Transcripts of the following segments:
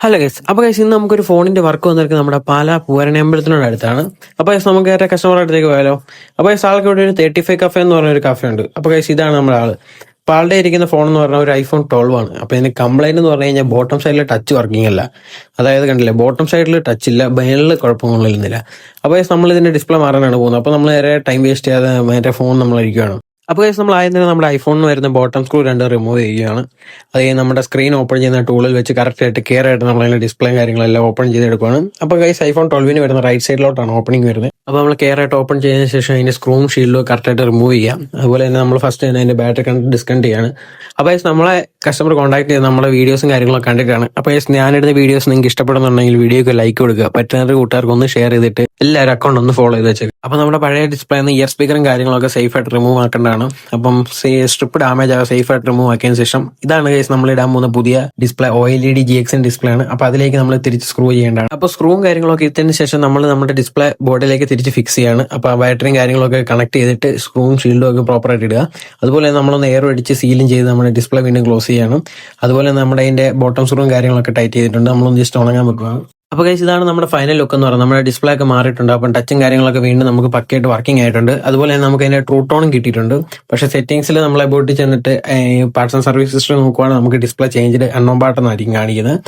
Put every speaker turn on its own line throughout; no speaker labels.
Hello guys. അപ്പോൾ guys ഇന്ന് നമുക്കൊരു ഫോണിന്റെ വർക്ക് വന്നിരിക്കുന്നത് നമ്മുടെ പാലാ പൂവാരണി അമ്പലത്തിനോട് അടുത്താണ്. അപ്പോൾ ഗൈസ് നമുക്ക് നേരെ കസ്റ്റമർ അടുത്തേക്ക് പോയാലോ. അപ്പോൾ ഗൈസ് ആൾക്ക് ഇവിടെ ഒരു 35 കഫേ എന്ന് പറഞ്ഞ ഒരു കഫേ ഉണ്ട്. അപ്പോൾ ഗൈസ് ഇതാണ് നമ്മുടെ ആള്. അപ്പോൾ ആളുടെ ഇരിക്കുന്ന ഫോൺ എന്ന് പറഞ്ഞാൽ ഒരു ഐഫോൺ 12 ആണ്. അപ്പോൾ ഇതിന് കംപ്ലൈന്റ് എന്ന് പറഞ്ഞു കഴിഞ്ഞാൽ ബോട്ടം സൈഡിൽ ടച്ച് വർക്കിംഗ് അല്ല. അതായത് കണ്ടില്ലേ, ബോട്ടം സൈഡിൽ ടച്ച് ഇല്ല, മേളിൽ കുഴപ്പമൊന്നുമില്ല. അപ്പോൾ ഗൈസ് നമ്മൾ ഇതിന്റെ ഡിസ്പ്ലേ മാറാനാണ് പോകുന്നത്. അപ്പോൾ നമ്മൾ നേരെ ടൈം വേസ്റ്റ് ചെയ്യാതെ മറ്റേ ഫോൺ നമ്മൾ ഇരിക്കുകയാണ്. അപ്പോൾ ഗൈസ് നമ്മൾ ആദ്യം തന്നെ നമ്മുടെ ഐഫോണിന് വരുന്ന ബോട്ടം സ്ക്രൂ രണ്ട് റിമൂവ് ചെയ്യുകയാണ്. അത് കഴിഞ്ഞ് നമ്മുടെ സ്ക്രീൻ ഓപ്പൺ ചെയ്യുന്ന ടൂളിൽ വെച്ച് കറക്റ്റ് ആയിട്ട് കെയർ ആയിട്ട് നമ്മൾ അതിന്റെ ഡിസ്പ്ലേയും കാര്യങ്ങളെല്ലാം ഓപ്പൺ ചെയ്തെടുക്കുകയാണ്. അപ്പോൾ ഗൈസ് ഐഫോൺ 12 വരുന്ന റൈറ്റ് സൈഡിലോട്ടാണ് ഓപ്പണിംഗ് വരുന്നത്. അപ്പോൾ നമ്മൾ കെയർ ആയിട്ട് ഓപ്പൺ ചെയ്തതിന് ശേഷം അതിന്റെ സ്ക്രൂവും ഷീൽഡും കറക്റ്റായിട്ട് റിമൂവ് ചെയ്യാം. അതുപോലെ തന്നെ നമ്മൾ ഫസ്റ്റ് തന്നെ അതിന്റെ ബാറ്ററി കണ്ട് ഡിസ്കണക്ട് ചെയ്യാണ്. അപ്പോൾ ഗൈസ് നമ്മളെ കസ്റ്റമർ കോൺടാക്ട് ചെയ്ത് നമ്മളെ വീഡിയോസും കാര്യങ്ങളൊക്കെ കണ്ടിട്ടാണ്. അപ്പോൾ ഗൈസ് ഞാനിടുന്ന വീഡിയോസ് നിങ്ങൾക്ക് ഇഷ്ടപ്പെടുന്നുണ്ടെങ്കിൽ വീഡിയോക്ക് ലൈക്ക് കൊടുക്കുക, പറ്റുന്ന കൂട്ടുകാർക്ക് ഒന്ന് ഷെയർ ചെയ്തിട്ട് എല്ലാവരും അക്കൗണ്ട് ഒന്ന് ഫോളോ ചെയ്ത് വെച്ചേക്കുക. അപ്പോൾ നമ്മുടെ പഴയ ഡിസ്പ്ലേന്ന് ഇയർ സ്പീക്കറും കാര്യങ്ങളൊക്കെ സേഫ് ആയിട്ട് റിമൂവ് ആക്കേണ്ടതാണ്. അപ്പം സ്ട്രിപ്പ് ഡാമേജ് ആകെ സേഫ് ആയിട്ട് റിമൂവ് ആക്കിയതിന് ശേഷം ഇതാണ് ഗൈസ് നമ്മൾ ഇടാൻ പോകുന്ന പുതിയ ഡിസ്പ്ലേ. OLED GX ഡിസ്പ്ലേ ആണ്. അപ്പോൾ അതിലേക്ക് നമ്മൾ തിരിച്ച് സ്ക്രൂ ചെയ്യേണ്ടതാണ്. അപ്പോൾ സ്ക്രൂവും കാര്യങ്ങളൊക്കെ ഇട്ടതിന് ശേഷം നമ്മൾ നമ്മുടെ ഡിസ്പ്ലേ ബോർഡിലേക്ക് തിരിച്ച് ഫിക്സ് ചെയ്യാണ്. അപ്പോൾ ബാറ്ററിയും കാര്യങ്ങളൊക്കെ കണക്ട് ചെയ്തിട്ട് സ്ക്രൂവും ഷീൽഡും ഒക്കെ പ്രോപ്പറായിട്ട് ഇടുക. അതുപോലെ നമ്മളൊന്ന് എയർ അടിച്ച് സീലും ചെയ്ത് നമ്മുടെ ഡിസ്പ്ലേ വീണ്ടും ക്ലോസ് ചെയ്യണം. അതുപോലെ നമ്മുടെ അതിന്റെ ബോട്ടം സ്ക്രൂവും കാര്യങ്ങളൊക്കെ ടൈറ്റ് ചെയ്തിട്ടുണ്ട്. നമ്മളൊന്ന് ജസ്റ്റ് ഉണങ്ങാൻ വെക്കുക. അപ്പോൾ ഗൈസ് ഇതാണ് നമ്മുടെ ഫൈനൽ ലുക്ക് എന്ന് പറയുന്നത്. നമ്മുടെ ഡിസ്പ്ലേ ഒക്കെ മാറിയിട്ടുണ്ട്. അപ്പം ടച്ചും കാര്യങ്ങളൊക്കെ വീണ്ടും നമുക്ക് പക്കയായിട്ട് വർക്കിംഗ് ആയിട്ടുണ്ട്. അതുപോലെ തന്നെ നമുക്ക് അതിന്റെ ട്രൂ ടോണും കിട്ടിയിട്ടുണ്ട്. പക്ഷേ സെറ്റിംഗ്സിൽ നമ്മൾ അബൌട്ട് ചെന്നിട്ട് പാർട്സ് ആൻഡ് സർവീസ് സിസ്റ്റം നോക്കുവാണെങ്കിൽ നമുക്ക് ഡിസ്പ്ലേ ചേഞ്ച് അൺനോൺ പാട്ടെന്നായിരിക്കും കാണിക്കുന്നത്.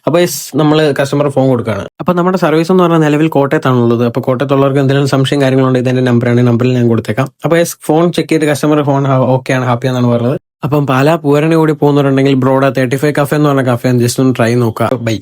അപ്പോൾ നമ്മൾ കസ്റ്റമർ ഫോൺ കൊടുക്കുകയാണ്. അപ്പോൾ നമ്മുടെ സർവീസ് എന്ന് പറഞ്ഞാൽ നിലവിൽ കോട്ടയത്താണുള്ളത്. അപ്പോൾ കോട്ടയത്തുള്ളവർക്ക് എന്തെങ്കിലും സംശയം കാര്യങ്ങളുണ്ട് ഇതിന്റെ നമ്പറാണ്, നമ്പറിൽ ഞാൻ കൊടുത്തേക്കാം. അപ്പോൾ ഫോൺ ചെക്ക് ചെയ്ത് കസ്റ്റമർ ഫോൺ ഓക്കെ ആണ്, ഹാപ്പിയാണെന്നാണ് പറഞ്ഞത്. അപ്പം പാലാ പൂവാരണി കൂടി പോകുന്നവരുണ്ടെങ്കിൽ ബ്രോഡ 35 കഫേ എന്ന് പറഞ്ഞ കഫേ ജസ്റ്റ് ഒന്ന് ട്രൈ നോക്കുക. ബൈ.